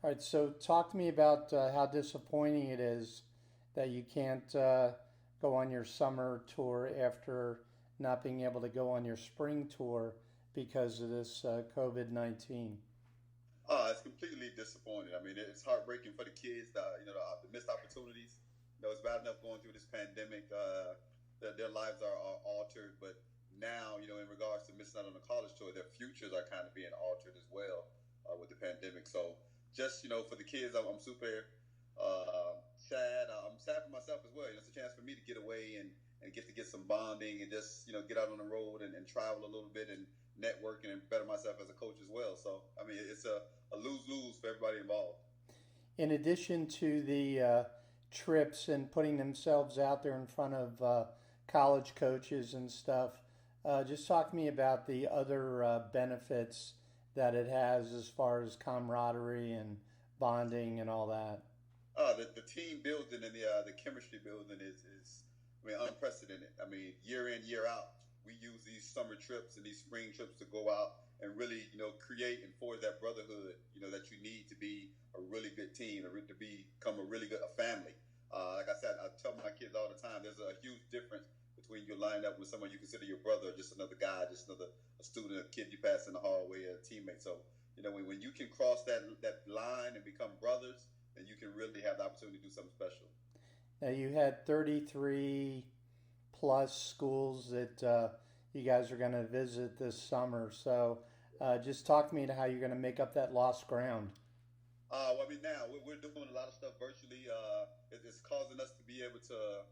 All right, so talk to me about how disappointing it is that you can't go on your summer tour after not being able to go on your spring tour because of this COVID-19. It's completely disappointing. I mean, it's heartbreaking for the kids. The missed opportunities. It's bad enough going through this pandemic. Their lives are altered, but now, in regards to missing out on the college tour, their futures are kind of being altered as well with the pandemic. So, just for the kids, I'm super sad. I'm sad for myself as well. It's a chance for me to get away and get some bonding and just get out on the road and travel a little bit and networking and better myself as a coach as well. So I mean, it's a lose lose for everybody involved. In addition to the trips and putting themselves out there in front of college coaches and stuff, just talk to me about the other benefits that it has as far as camaraderie and bonding and all that. The team building and the chemistry building is I mean unprecedented. I mean year in year out we use these summer trips and these spring trips to go out and really create and forge that brotherhood that you need to be a really good team to become a really good family. Like I said, I tell my kids all the time, there's a huge difference between you lining up with someone you consider your brother or just another guy, just another a student, a kid you pass in the hallway, a teammate. So when you can cross that line and become brothers, then you can really have the opportunity to do something special. Now you had 33 plus schools that you guys are going to visit this summer. So just talk to me to how you're going to make up that lost ground. Well, I mean, now we're doing a lot of stuff virtually. It's causing us to be able to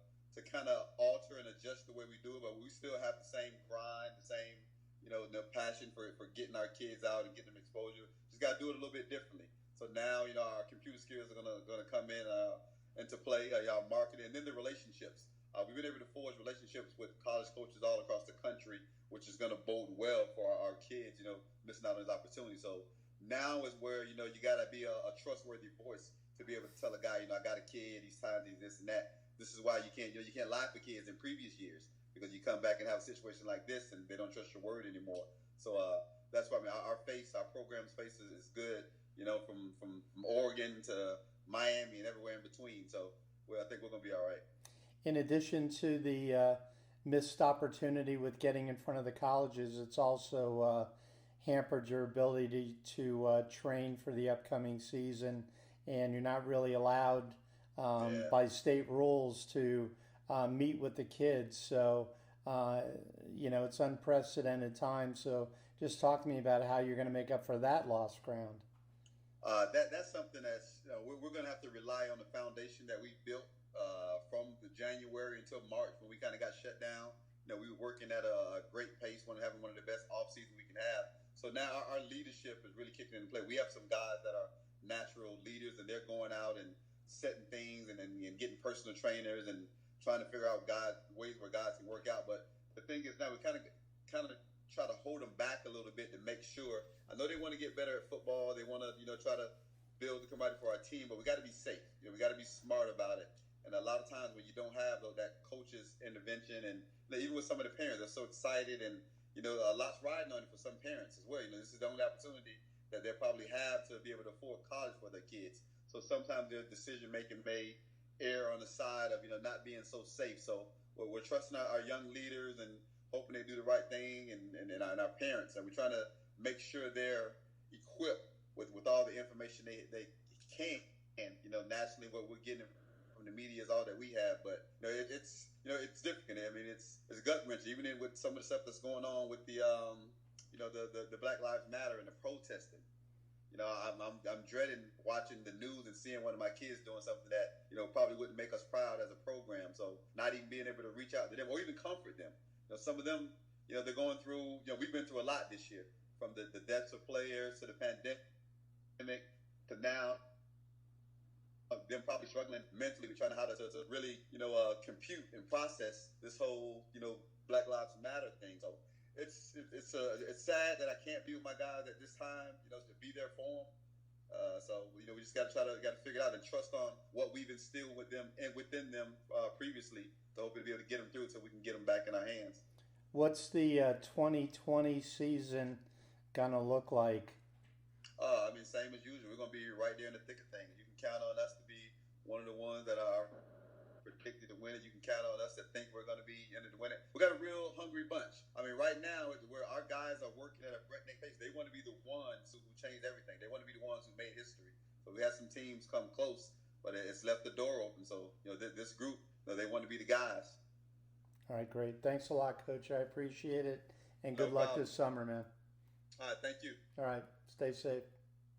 kind of alter and adjust the way we do it, but we still have the same grind, the same the passion for getting our kids out and getting them exposure. Just got to do it a little bit differently. So now our computer skills are gonna come in into play. Our marketing and then the relationships. We've been able to forge relationships with college coaches all across the country, which is going to bode well for our kids. Missing out on this opportunity. So now is where you got to be a trustworthy voice to be able to tell a guy, I got a kid, he's times, he's this and that. This is why you can't you can't lie for kids in previous years because you come back and have a situation like this and they don't trust your word anymore. So that's why I mean our program's face is good. From Oregon to Miami and everywhere in between. So I think we're gonna be all right. In addition to the missed opportunity with getting in front of the colleges, it's also hampered your ability to train for the upcoming season, and you're not really allowed Yeah. by state rules to meet with the kids. So, it's unprecedented time. So, just talk to me about how you're going to make up for that lost ground. That's something that's we're going to have to rely on the foundation that we built from the January until March when we kind of got shut down. We were working at a great pace, having one of the best off seasons we can have. So now our leadership is really kicking into play. We have some guys that are natural leaders, and they're going out and setting things and getting personal trainers and trying to figure out ways where guys can work out. But the thing is now we kind of try to hold them back a little bit to make sure. I know they want to get better at football. They want to try to build the camaraderie for our team, but we got to be safe. We got to be smart about it. And a lot of times when you don't have that coach's intervention, and even with some of the parents, they're so excited, and a lot's riding on it for some parents as well. This is the only opportunity that they probably have to be able to afford college for their kids. So sometimes their decision making may err on the side of not being so safe. So we're trusting our young leaders and hoping they do the right thing, and our parents, and we're trying to make sure they're equipped with all the information they can. And nationally, what we're getting from the media is all that we have. But it's different. I mean, it's gut wrenching, even with some of the stuff that's going on with the Black Lives Matter and the protesting. I'm dreading watching the news and seeing one of my kids doing something that probably wouldn't make us proud as a program. So not even being able to reach out to them or even comfort them. Some of them, they're going through. We've been through a lot this year, from the deaths of players to the pandemic to now them probably struggling mentally with trying to really compute and process this whole Black Lives Matter thing. So it's sad that I can't be with my guys at this time, to be there for them. So we just got to figure it out and trust on what we've instilled with them and within them previously to hopefully be able to get them through it so we can get them back in our hands. What's the 2020 season gonna look like? I mean, same as usual. We're going to be right there in the thick of things. You can count on us to be one of the ones that are predicted to win it. You can count on us to think we're going to be in it to win it. We got a real hungry bunch. I mean, right now, where our guys are working at a breakneck pace, they want to be the ones who changed everything. They want to be the ones who made history. So we had some teams come close, but it's left the door open. So, this group, they want to be the guys. All right, great. Thanks a lot, Coach. I appreciate it. And No good luck problem. this summer, man. All right, thank you. All right, stay safe.